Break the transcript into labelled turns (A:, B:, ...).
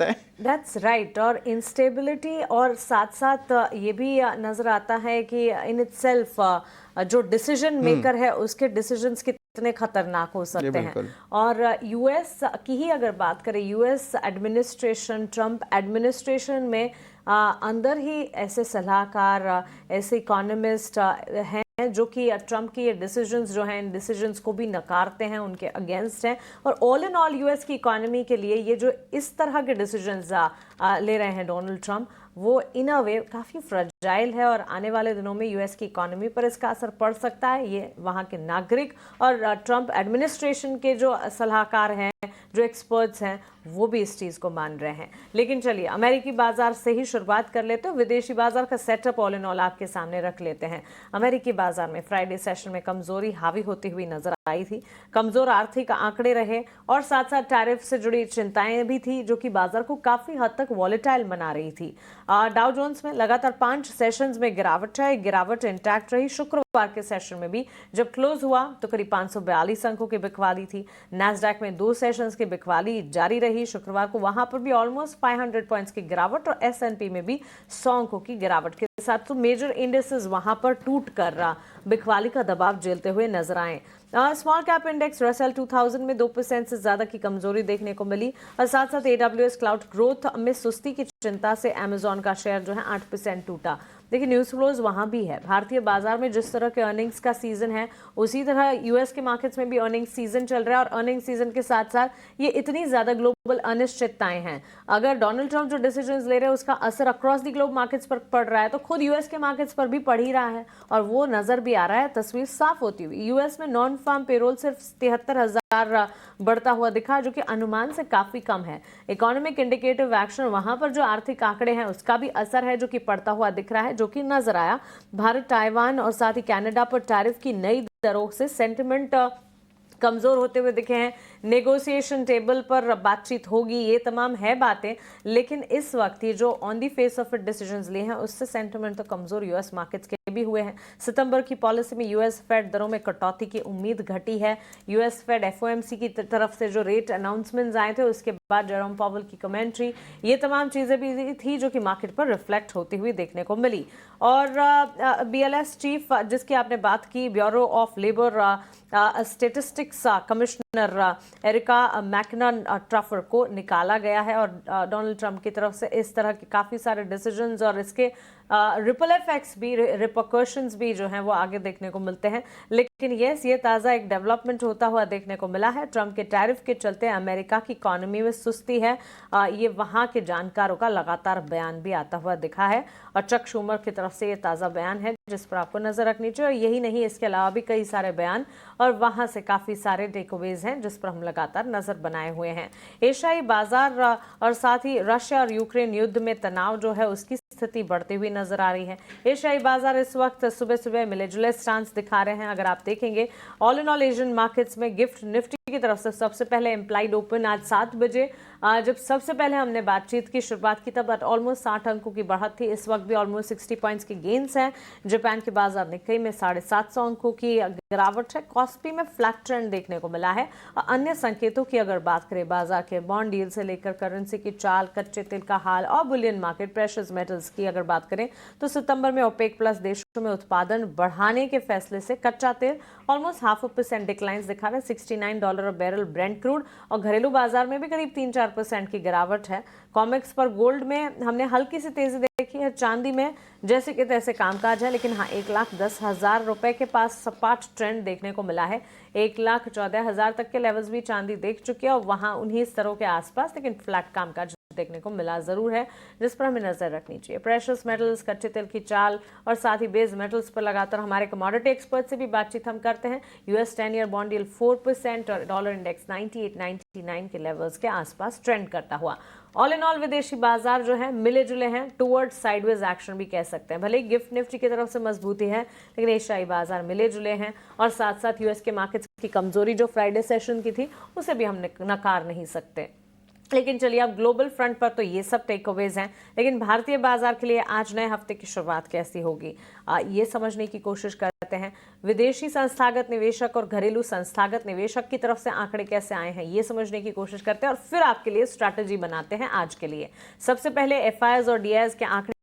A: है।
B: That's right. और instability और साथ साथ ये भी नजर आता है कि इन इटसेल्फ जो डिसीजन मेकर है उसके डिसीजंस कितने खतरनाक हो
A: जी
B: सकते हैं।
A: बिल्कुल।
B: और यूएस की ही अगर बात करें, यूएस एडमिनिस्ट्रेशन, ट्रंप एडमिनिस्ट्रेशन में अंदर ही ऐसे सलाहकार, ऐसे इकोनॉमिस्ट हैं जो कि ट्रंप की ये डिसीजंस जो हैं, इन डिसीजंस को भी नकारते हैं, उनके अगेंस्ट हैं। और ऑल इन ऑल यूएस की इकोनॉमी के लिए ये जो इस तरह के डिसीजंस ले रहे हैं डोनाल्ड ट्रंप, वो इन अ वे काफ़ी फ्रजाइल है। और आने वाले दिनों में यूएस की इकोनॉमी पर इसका असर पड़ सकता है। ये वहाँ के नागरिक और ट्रंप एडमिनिस्ट्रेशन के जो सलाहकार हैं, जो एक्सपर्ट्स हैं, वो भी इस चीज़ को मान रहे हैं। लेकिन चलिए अमेरिकी बाजार से ही शुरुआत कर लेते हैं। विदेशी बाजार का सेटअप ऑल इन ऑल आपके सामने रख लेते हैं। अमेरिकी बाजार में फ्राइडे सेशन में कमजोरी हावी होती हुई नजर आई थी। कमजोर आर्थिक आंकड़े रहे और साथ साथ टैरिफ से जुड़ी चिंताएं भी थी, जो कि बाजार को काफी हद तक वॉलेटाइल बना रही थी। डाउ जोन्स में लगातार 5 सेशंस में गिरावट है। गिरावट इंटैक्ट रही। शुक्रवार के सेशन में भी जब क्लोज हुआ तो करीब 542 अंकों की बिकवाली थी। नैस्डैक में 2 सेशंस की बिकवाली जारी रही शुक्रवार को, वहां पर भी ऑलमोस्ट 500 पॉइंट्स की गिरावट और एसएनपी में भी 100 अंकों की गिरावट के साथ तो मेजर इंडेक्सेस वहां पर टूट कर बिकवाली का दबाव झेलते हुए नजर आए। स्मॉल कैप इंडेक्स रसेल 2000 में 2% से ज्यादा की कमजोरी देखने को मिली। और साथ साथ एडब्ल्यूएस क्लाउड ग्रोथ में सुस्ती की चिंता से अमेजॉन का शेयर जो है 8% टूटा। देखिए न्यूज फ्लोज वहां भी है। भारतीय बाजार में जिस तरह के अर्निंग्स का सीजन है, उसी तरह यूएस के मार्केट्स में भी अर्निंग्स सीजन चल रहा है। और अर्निंग सीजन के साथ साथ ये इतनी ज्यादा ग्लोबल अनिश्चितताएं हैं। अगर डोनाल्ड ट्रंप जो डिसीजंस ले रहे हैं उसका असर अक्रॉस द ग्लोब मार्केट्स पर पड़ रहा है, तो खुद यूएस के मार्केट्स पर भी पड़ ही रहा है। और वो नजर भी आ रहा है, तस्वीर साफ होती हुई। यूएस में नॉन फार्म पेरोल सिर्फ 73,000 बढ़ता हुआ दिखा, जो कि अनुमान से काफी कम है। इकोनॉमिक इंडिकेटिव एक्शन, वहां पर जो आर्थिक आंकड़े हैं उसका भी असर है, जो कि पड़ता हुआ दिख रहा है, जो कि नजर आया। भारत, ताइवान और साथ ही कनाडा पर टैरिफ की नई दरों से सेंटिमेंट कमजोर होते हुए दिखे हैं। नेगोशिएशन टेबल पर बातचीत होगी, ये तमाम है बातें। लेकिन इस वक्त ये जो on the face of it decisions लिए हैं, उससे सेंटिमेंट तो कमजोर यूएस मार्केट्स के भी हुए हैं। सितंबर की पॉलिसी में यूएस फेड दरों में कटौती की उम्मीद घटी है। यूएस फेड एफओएमसी की तरफ से जो रेट अनाउंसमेंट्स आए थे, उसके बाद जेरोम पावेल की कमेंट्री, ये तमाम चीजें भी थी जो कि मार्केट पर रिफ्लेक्ट होती हुई देखने को मिली। और बीएलएस चीफ जिसकी आपने बात की, Bureau of Labor Statistics commissioner Erika McEntarfer को निकाला गया है। और डोनाल्ड ट्रंप की तरफ से इस तरह के काफ़ी सारे डिसीजंस और इसके रिपल इफेक्ट्स भी, रिपरकशंस भी जो हैं वो आगे देखने को मिलते हैं। लेकिन यस, ये ताज़ा एक डेवलपमेंट होता हुआ देखने को मिला है। ट्रंप के टैरिफ के चलते अमेरिका की इकोनॉमी में सुस्ती है, ये वहाँ के जानकारों का लगातार बयान भी आता हुआ दिखा है। और चक शूमर की तरफ से ये ताज़ा बयान है जिस पर आपको नजर रखनी चाहिए। और यही नहीं, इसके अलावा भी कई सारे बयान और वहां से काफी सारे टेकअवेज हैं जिस पर हम लगातार नजर बनाए हुए हैं। एशियाई बाजार और साथ ही रशिया और यूक्रेन युद्ध में तनाव जो है उसकी स्थिति बढ़ती हुई नजर आ रही है। एशियाई बाजार इस वक्त सुबह सुबह मिले जुले स्टांस दिखा रहे हैं। अगर आप देखेंगे all in all Asian markets में गिफ्ट निफ्टी की तरफ से सबसे पहले इम्प्लाइड ओपन आज 7 बजे, जब सबसे पहले हमने बातचीत की शुरुआत की तब ऑलमोस्ट 60 अंकों की बढ़त थी। इस वक्त भी ऑलमोस्ट 60 पॉइंट्स की गेन्स हैं। जापान के बाजार निक्केई में 750 अंकों की गिरावट है। कॉस्पी में फ्लैट ट्रेंड देखने को मिला है। अन्य संकेतों की अगर बात करें, बाजार के बॉन्ड डील से लेकर करेंसी की चाल, कच्चे तेल का हाल और बुलियन मार्केट, प्रेशियस मेटल्स की अगर बात करें तो सितंबर में ओपेक प्लस देशों में उत्पादन बढ़ाने के फैसले से कच्चा तेल ऑलमोस्ट 0.5% डिक्लाइन दिखा रहा है, $69 बैरल ब्रेंट क्रूड। और घरेलू बाजार में भी करीब 3-4% की गिरावट है। कॉमेक्स पर गोल्ड में हमने हल्की सी तेजी देखी है। चांदी में जैसे कि तैसे कामकाज है, लेकिन हाँ 1,10,000 रुपए के पास सपाट ट्रेंड देखने को मिला है। 1,14,000 तक के लेवल्स भी चांदी देख चुके हैं और वहां उन्हीं स्तरों के आसपास, लेकिन फ्लैट कामकाज देखने को मिला जरूर है, जिस पर हमें नजर रखनी चाहिए। प्रेशियस मेटल्स, कच्चे तेल की चाल और साथ ही बेस मेटल्स पर लगातार हमारे कमोडिटी एक्सपर्ट से भी बातचीत हम करते हैं। यूएस 10 ईयर बॉन्ड यील्ड 4% और डॉलर इंडेक्स 98-99 के लेवल्स के आसपास ट्रेंड करता हुआ। ऑल इन ऑल विदेशी बाजार जो है मिले जुले हैं, टुवर्ड साइडवेज एक्शन भी कह सकते हैं। भले गिफ्ट निफ्टी की तरफ से मजबूती है, लेकिन एशियाई बाजार मिले जुले हैं। और साथ साथ यूएस के मार्केट्स की कमजोरी जो फ्राइडे सेशन की थी, उसे भी हम नकार नहीं सकते। लेकिन चलिए अब ग्लोबल फ्रंट पर तो ये सब टेकअवेज हैं, लेकिन भारतीय बाजार के लिए आज नए हफ्ते की शुरुआत कैसी होगी, ये समझने की कोशिश करते करते हैं विदेशी संस्थागत निवेशक और घरेलू संस्थागत निवेशक की तरफ से आंकड़े कैसे आए हैं ये समझने की कोशिश करते हैं और फिर आपके लिए स्ट्रैटेजी बनाते हैं आज के लिए। सबसे पहले एफआईआईज और डीआईज के आंकड़े